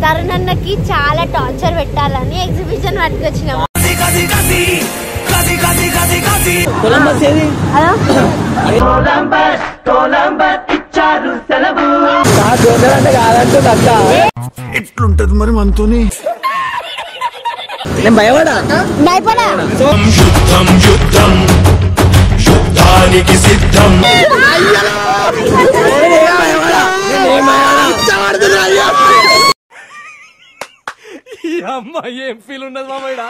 తరుణన్నకి చాలా టార్చర్ పెట్టాలని ఎగ్జిబిషన్ పట్టుకొచ్చినాము. ఎట్లుంటది మరి మనతోని? భయపడా ఏం ఫీల్ ఉన్నది మామయ్య?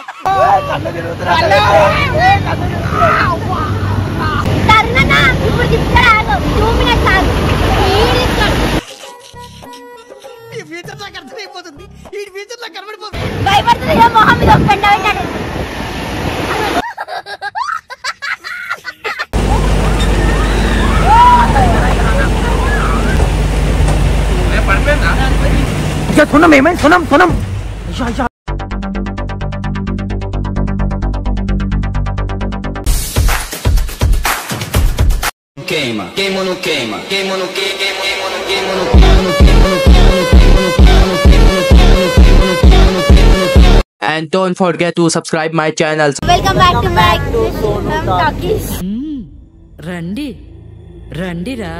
భయపడుతుంది మొహం మీద పెండ పెట్టాడు. సునం ఏమైంది? సునం సునం queima, queima no queima, queima no queima, queima no queima no and don't forget to subscribe my channel. Welcome back to my talkies. రండి రండిరా.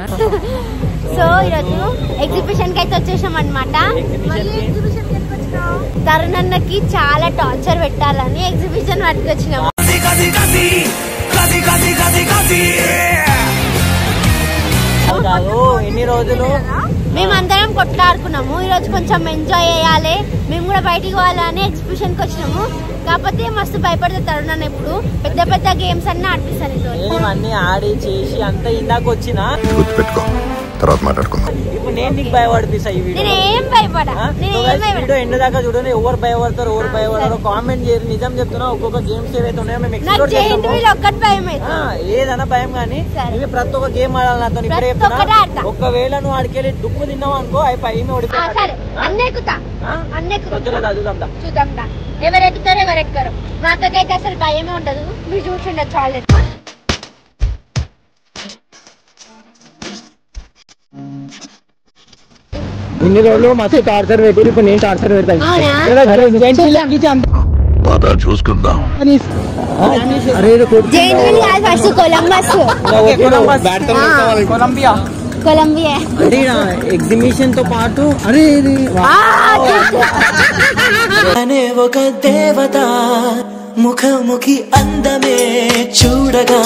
సో ఈరోజు ఎగ్జిబిషన్ కి అయితే వచ్చేసాం అనమాట. తరుణన్నకి చాలా టార్చర్ పెట్టాలని ఎగ్జిబిషన్ పట్టుకొచ్చినాము. ఎన్ని రోజులు మేమందరం కొట్లాడుకున్నాము. ఈ రోజు కొంచెం ఎంజాయ్ చేయాలి, మేము కూడా బయటికి పోవాలని ఎగ్జిబిషన్ కి వచ్చినాము. కాకపోతే మస్తు భయపడితే తరుణన్న ఇప్పుడు పెద్ద పెద్ద గేమ్స్ అన్ని ఆడిపిస్తాను. అన్ని ఆడి చేసి అంతా ఇందాక వచ్చిన తర్వాత మాట్లాడుకుందాం. ఇప్పుడు నేను నీకు భయపడిపిస్తా. ఈ వీడియో నేనేం భయపడా, ఎండ్ దాకా చూడండి. ఎవరు భయపడతారు ఎవరు భయపడతారు కామెంట్ చేయరు. నిజం చెప్తున్నా, ఒక్కొక్క గేమ్స్ ఏవైతే ఉన్నాయో మేము ఎక్స్ప్లోర్ చేస్తాము. ఏదైనా భయం కానీ ఇవి ప్రతి ఒక్క గేమ్ ఆడాలి నాతో. ఇప్పుడే చెప్తున్నా, ఒకవేళ నువ్వు ఆడికెళ్ళి దుక్కు తిన్నావు అనుకో అయిపోయి ఓడిపోతాడు. ఎవరు ఎక్కుతారో ఎవరు ఎక్కరు, నాకైతే అసలు భయమే ఉండదు. మీరు చూసిండే చాలు. ఇన్ని రోజులు మస్తు టార్చర్ పెట్టి ఇప్పుడు నేను టార్చర్ పెడతాను. చూసుకుందాం. కొలంబియా అంటే ఎగ్జిబిషన్ తో పాటు అనే ఒక దేవత ముఖముఖి అందమే చూడగా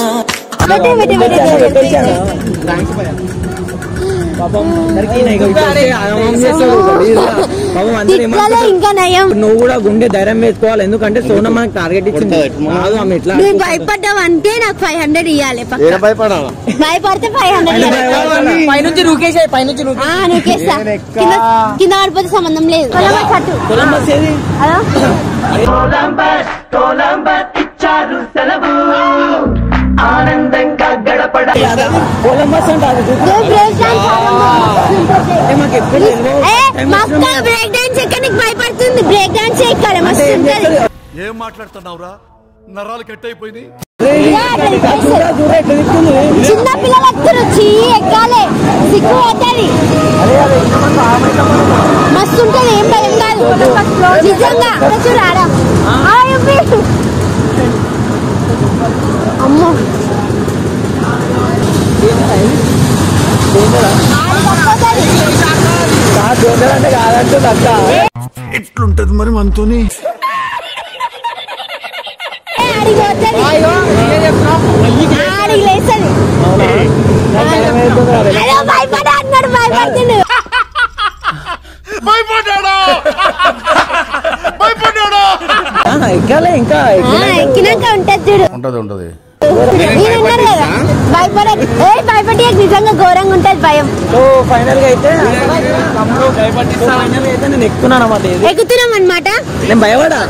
నువ్వు కూడా గుండె ధైర్యం వేసుకోవాలి. ఎందుకంటే సోనం మనకు టార్గెట్ ఇచ్చింది. భయపడ్డావంటే నాకు 500 ఇవ్వాలి. భయపడితే 500 పైనుంచి నూకేసా. పైనుంచి నూకేస్తా. కింద పడిపోతే సంబంధం లేదు. ఆనందంగా గడపడ బ్రేక్ డాన్స్ ఎక్కడికి భయపడుతుంది. బ్రేక్ డాన్స్ ఎక్కాలి మస్తు ఉంటది. ఏం మాట్లాడుతున్నావురా? నరాలు కట్ అయిపోయింది. చిన్న పిల్లలకు రుచి ఎక్కాలి, సిగ్గు అవుతుంది. మస్తు ఉంటది, ఏం భయం కాదు నిజంగా. చూడారా అమ్మో ఎట్లుంటది మరి మనతోని? భయపడా అన్నాడు. భయపడుతుంది. ఎక్కాలి ఇంకా ఎక్కినాక ఉంటది చూడు. ఉంటది. భయపడి నిజంగా ఘోరంగా ఉంటది భయం. సో ఫైనల్ గా అయితే నేను ఎక్కుతున్నాను అన్నమాట. ఎక్కుతున్నాం అనమాట. నేను భయపడా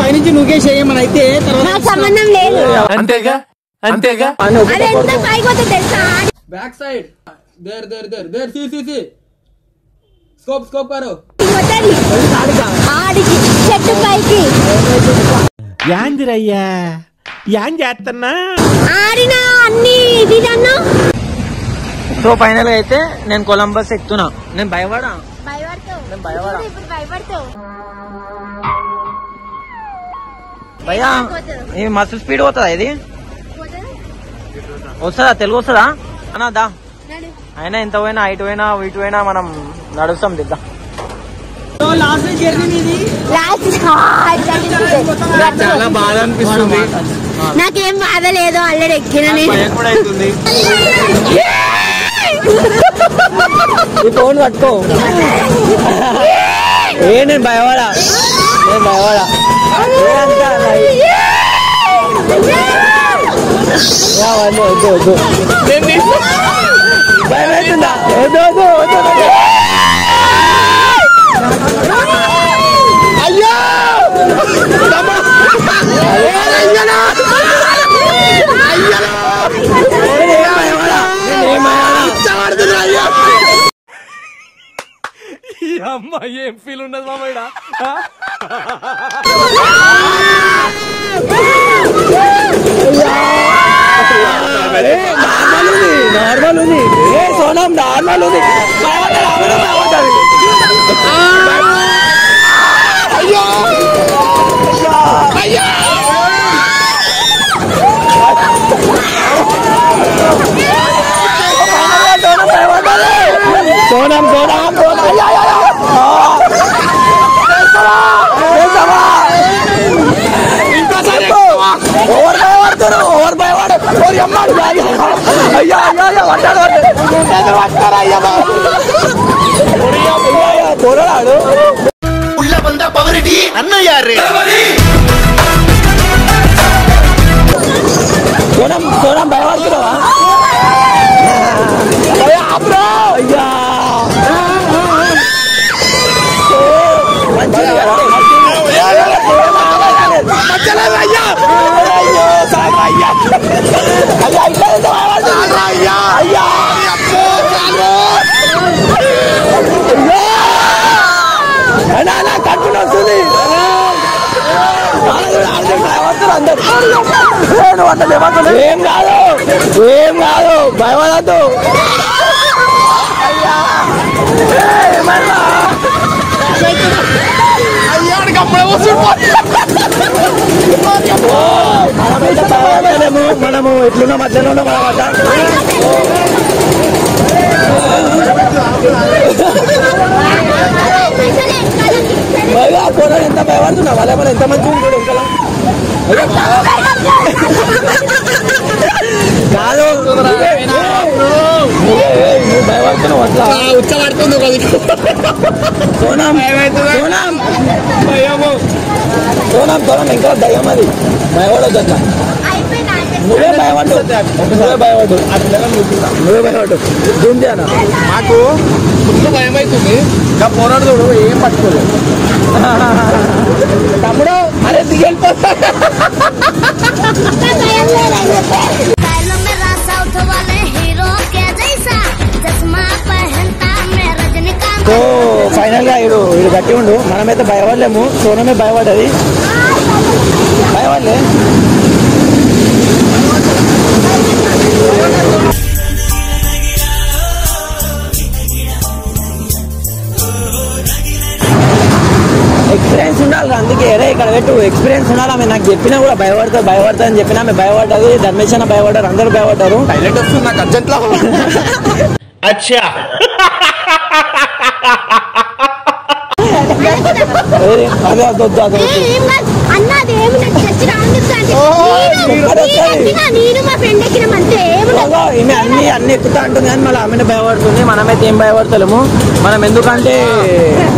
పైనుంచి నువ్వేసేయమని అయితే నాకు సంబంధం లేదు. అంతేగా పైకి పోతే తెలుసా? బ్యాక్ సైడ్ దేర్ సి స్కోప్ కరో ఆడికి చెట్టు పైకి యాందిరయ్యా యాన్ చేస్తున్నా ఆడినా అన్ని ఇది సో ఫైనల్ గా అయితే నేను కొలంబస్ ఎక్కుతున్నా. నేను భయపడా భయ్యా ఇది మస్తు స్పీడ్ పోతుందా? ఇది వస్తుందా? తెలుగు వస్తుందా అన్నదా? అయినా ఎంత పోయినా ఇటు పోయినా ఇటు పోయినా మనం నడుస్తాం దిద్దా. చాలా బాధ అనిపిస్తుంది. నాకేం బాధ లేదు, ఆల్రెడీ ఎక్కిన ఫోన్ పట్టుకో. నేను భయపడా వద్దు భయమవుతుందా? అయ్యో ఈ అమ్మాయి ఏం ఫీల్ ఉన్నది మామయ్య? నార్మల్ ఉంది సోనం, నార్మల్ ఉంది. సోనం ఓవర్ భయపడు. అయ్యా పోరాడు అన్నయ్యారు. సోనం భయపడుతున్నావా? అయ్యా కట్టుకుని వస్తుంది. ఏం కాదు భయపడద్దు. మనము ఎట్లున్నా మధ్యలో ఉన్నాం అన్నమాట. పోరాడు ఎంత భయపడుతున్నా వాళ్ళ ఎంత మంచిగా ఉంటాడు ఇంకా కాదు భయపడుతున్నావు అట్లా ఉచ్చబడుతుంది. సోనం ఇంకా దయ్యం అది భయపడదు అట్లా. నువ్వే భయపడ్డు జూమ్ చేయనా? మాకు ముందు భయం అవుతుంది. ఇంకా పోరాడు ఏం పట్టుకోలేదు. తమ్ముడు అరే దిగెళ్ళిపోతా. సో ఫైనల్ గా ఇడు గట్టి ఉండు. మనమైతే భయపడలేము, సోనమే భయపడ్డది. భయపడలే ఎక్స్పీరియన్స్ ఉండాలి. అందుకే అరే ఇక్కడ పెట్టు ఎక్స్పీరియన్స్ ఉండాలి. ఆమె నాకు చెప్పినా కూడా భయపడతా అని చెప్పినా ఆమె భయపడ్డది. ధర్మేష్ అన్న భయపడ్డారు, అందరూ భయపడ్డారు. హైలైట్ వస్తుంది నాకు అర్జెంట్ లో. అచ్చా అదే వద్దు అన్ని ఎక్కుతా అంటుంది కానీ మళ్ళీ ఆమె భయపడుతుంది. మనమైతే ఏం భయపడతలేము. మనం ఎందుకంటే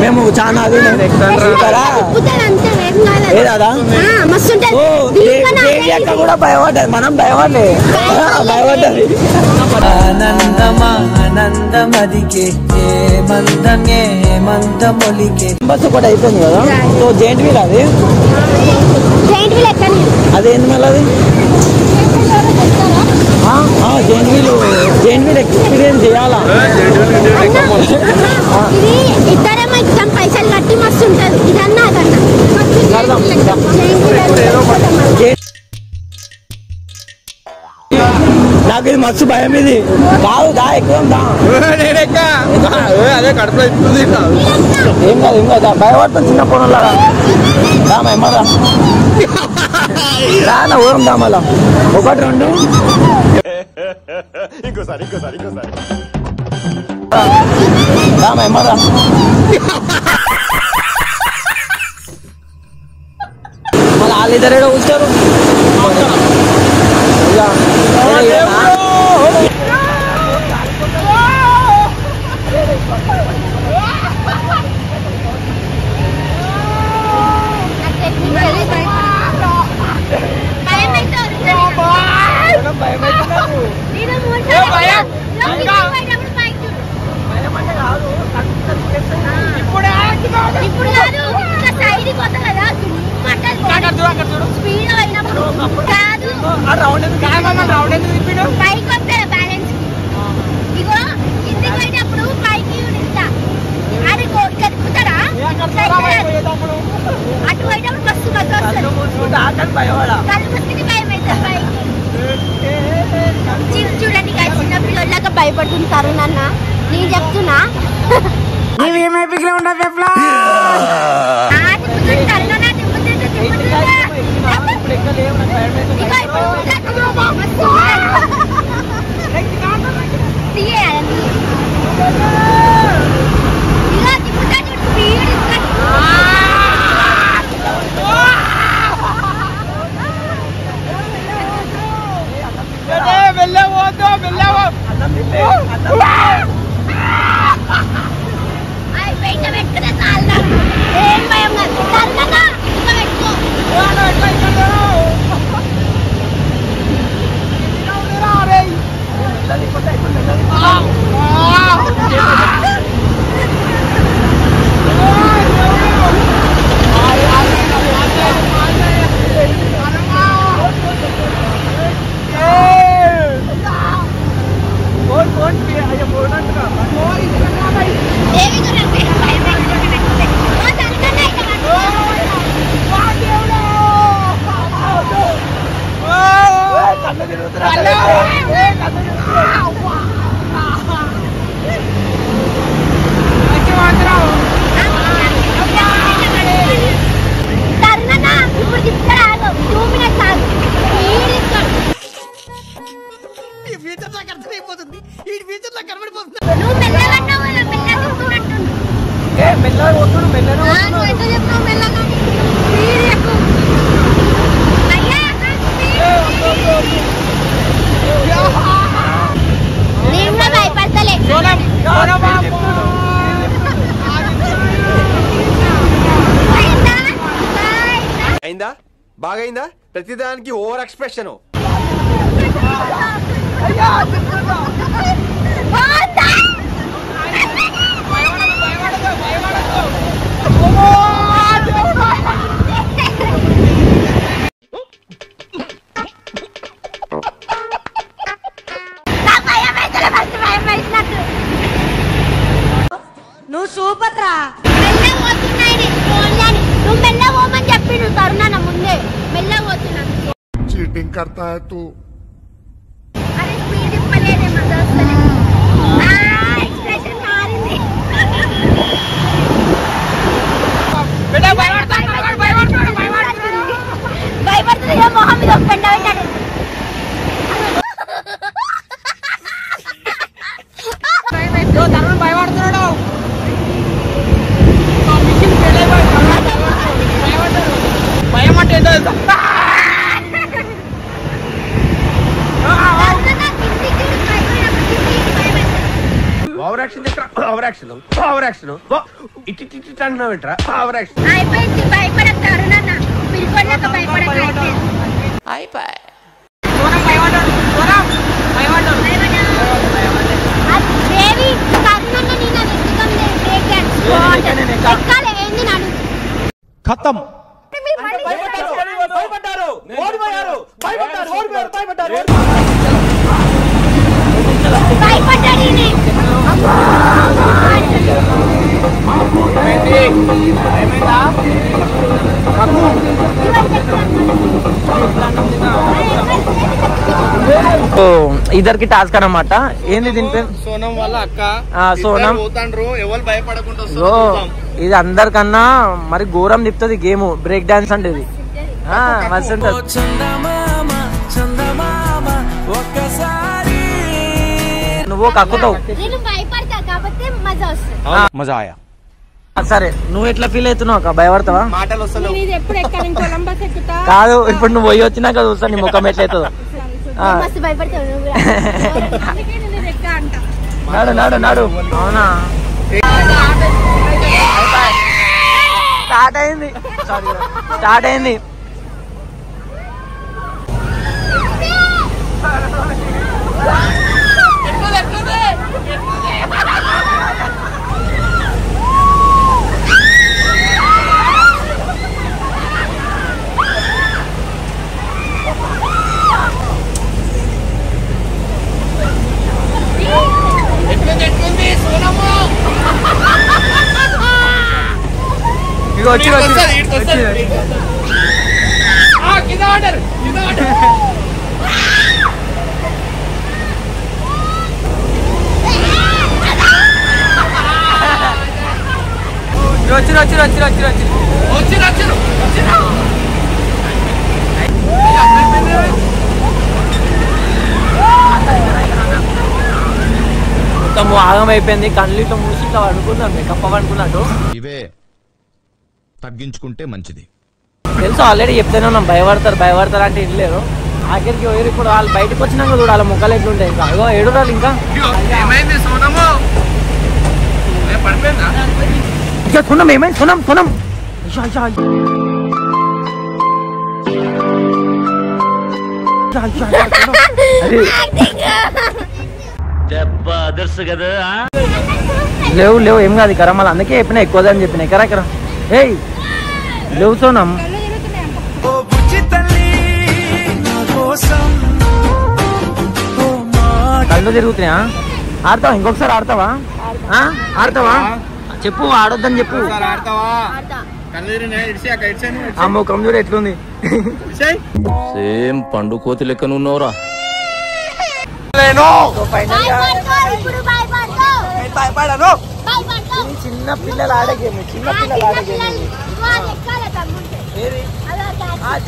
మేము చాలా అది కూడా భయపడ్డది. మనం భయపడ్డది. బస్సు కూడా అయిపోయింది కదా. సో జెయింట్ వీల్ అదేంది మళ్ళీ అది జెయింట్ వీల్ ఎక్స్పీరియన్స్ చేయాలా? ఇద్దరేమో పైసలు కట్టి మస్తు ఉంటది. ఇదన్నా నాకు ఇది మస్తు భయం ఇది కాదు దా ఎక్కుదాం దా అదే కడుపులో ఏం కాదు భయపడతాం చిన్న పొలంలాగా రామరా రానా ఊరం దా మళ్ళా 1 2 ఇంకోసారి రామరా మళ్ళీ వాళ్ళిద్దరు ఏడో కూర్చోరు ఇప్పుడు కాదు సైడ్ కొత్త కదా స్పీడ్ అయినప్పుడు కాదు పైకి వస్తాడు బ్యాలెన్స్ ఇగో కిందికి పోయినప్పుడు పైకి అది చెప్పుతాడా అటు పోయినప్పుడు బస్సు వస్తాడు కళ్ళు వస్తుంది భయం అవుతుంది పైకి చూడండి చిన్న పిల్లలాగా భయపడుతుంది తరుణన్న నేను చెప్తున్నా ఏం భయం కాదు అయిందా బాగైందా ప్రతిదానికి ఓవర్ ఎక్స్ప్రెషన్ నువ్వు సూపర్ రా నువ్వు మెల్ల పోమని చెప్పిండు తరుణ ముందే మెల్ల పోతున్నాను चीटिंग करता है तू అరే స్పీడ్ ఇప్పలేదే మదర్సనే ఎక్స్ప్రెషన్ మారింది బేటా భయపడుతుంది మొహం మీద పెండ పెట్టాడు తరుణ్ భయపడుతున్నాడు భయం అంటే ఏంటో ఓవర్ యాక్షన్ ఇటు అంటున్నావు ఏంట్రా ఓవర్ యాక్షన్ అయిపోయింది భయపడతారు నాన్న పిలుపడలేక భయపడక దేవి తరుణన్న నేను ఎక్కాలి ఏంది నాడు ఖతం భయపడ్డాడు ఇద్దరికి టాస్క్ అన్నమాట. ఏంది దీని పేరు? సోనం వాళ్ళ అక్క. సోనం పోతాండ్రు, ఎవరు భయపడకుండా. ఇది అందరికన్నా మరి ఘోరం తిప్పుతుంది గేమ్. బ్రేక్ డాన్స్ అంటే ఇది మస్తు ఉంటుంది. నువ్వు కక్కుతావు. మజా ఆయా. సరే నువ్వు ఎట్లా ఫీల్ అవుతున్నావు? భయపడతావా? మాటలు వస్తలేవు. కాదు, ఇప్పుడు నువ్వు పోయి వచ్చినాక చూస్తా నీ ముఖం ఎట్లయితుందో. నాడు నాడు నాడు. అవునా, స్టార్ట్ అయింది. స్టార్ట్ అయింది. మొత్తం ఆగం అయిపోయింది. కళ్ళు మూసి ఇట్లా అనుకున్నాను, కప్ప అనుకున్నట్టు. ఇవే తగ్గించుకుంటే మంచిది. తెలుసు, ఆల్రెడీ చెప్తేనే ఉన్నాం భయపడతారు అంటే ఇల్లేరు. ఆఖరికి పోయారు. ఇప్పుడు వాళ్ళు బయటకు వచ్చినాక చూడు వాళ్ళ ముఖాలు ఎట్లుంటాయి. ఇంకా అగో ఏడురాలు. ఇంకా కొనం ఏమైంది? కొనం లేవు ఏం కాదు కరా. మళ్ళీ అందుకే చెప్పినా ఎక్కువదని చెప్పిన ఎకరా. ఏయ్ లేవు సోనం. కళ్ళు తిరుగుతున్నాయా? ఆడతావా? ఇంకొకసారి ఆడతావా? చెప్పు, ఆడొద్దని చెప్పు. ఆ ముఖం చూడు ఎట్లుంది. సేమ్ పండు కోతి లెక్కన ఉన్నవరా. చిన్న పిల్లలు ఆడే గేమ్.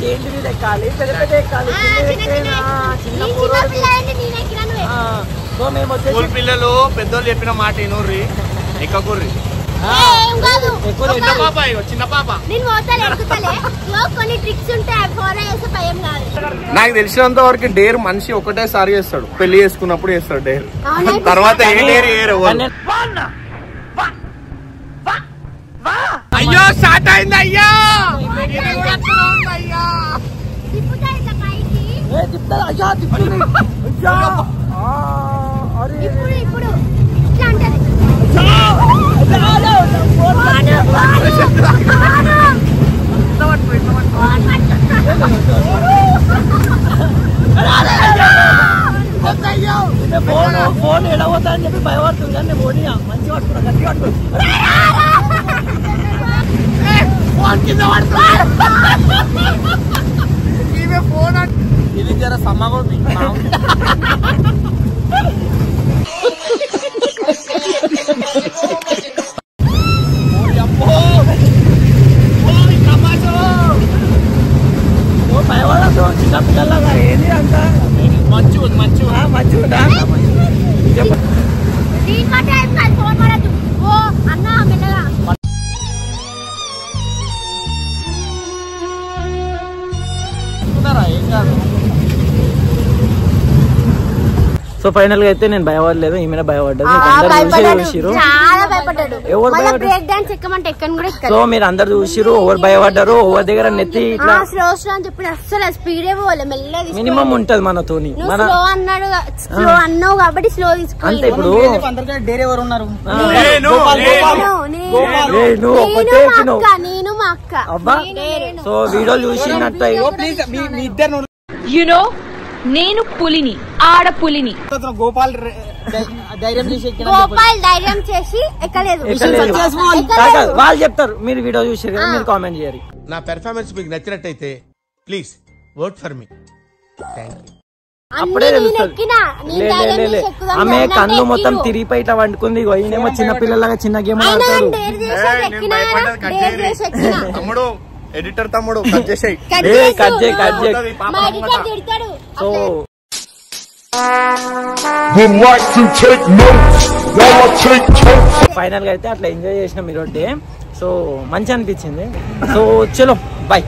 చేంజ్ మీద ఎక్కాలి, పెద్ద ఎక్కాలి. సో మేము వచ్చేసి పిల్లలు పెద్దోళ్ళు చెప్పిన మాట వినుర్రి, ఎక్కకుర్రి. నాకు తెలిసినంత వరకు డేర్ మనిషి ఒకటేసారి చేస్తాడు, పెళ్లి చేసుకున్నప్పుడు చేస్తాడు డేర్. తర్వాత ఏ డేర్ ఏరు. అయ్యో స్టార్ట్ అయింది. అయ్యో ఫోన్ ఎడవద్దా అని చెప్పి భయపడుతుంది. కానీ ఫోన్ మంచి పట్టుకున్నా, గట్టి పట్టుకున్నా. ఇది జర సమ్మగా భయపడదు. చిన్న పిల్లలాగా ఏంటి అంట మంచి ఏం కాదు. సో ఫైనల్ గా అయితే నేను భయపడలేదు, ఈమె భయపడ్డది. సో మీరు అందరు చూసిరు, ఎవరు భయపడ్డారు, ఎవరి దగ్గర నెత్తి మినిమం ఉంటది మనతోని. అంతే. ఇప్పుడు సో వీడియో చూసినట్టు నేను పులిని, ఆడ పులిని. గోపాల్ ధైర్యం చేసి ఎక్కలేదు. వాళ్ళు చెప్తారు, మీరు వీడియో చూసారు కదా, మీరు కామెంట్ చేయాలి. నా పెర్ఫార్మెన్స్ మీకు నచ్చినట్టయితే please work for me. Thank you. అప్పుడే తెలుస్తుంది. ఆమె కన్ను మొత్తం తిరిగిపోయి ఇట్లా వండుకుంది. ఈయనేమో చిన్న పిల్లలాగా చిన్న గేమ్ ఆడతాడు. తమ్ముడు ఎడిటర్ తమ్ముడు కట్ చేసేయ్. సో ఫైనల్ గా అయితే అట్లా ఎంజాయ్ చేసినాం ఈరోజు డే. సో మంచి అనిపించింది. సో చలో బాయ్.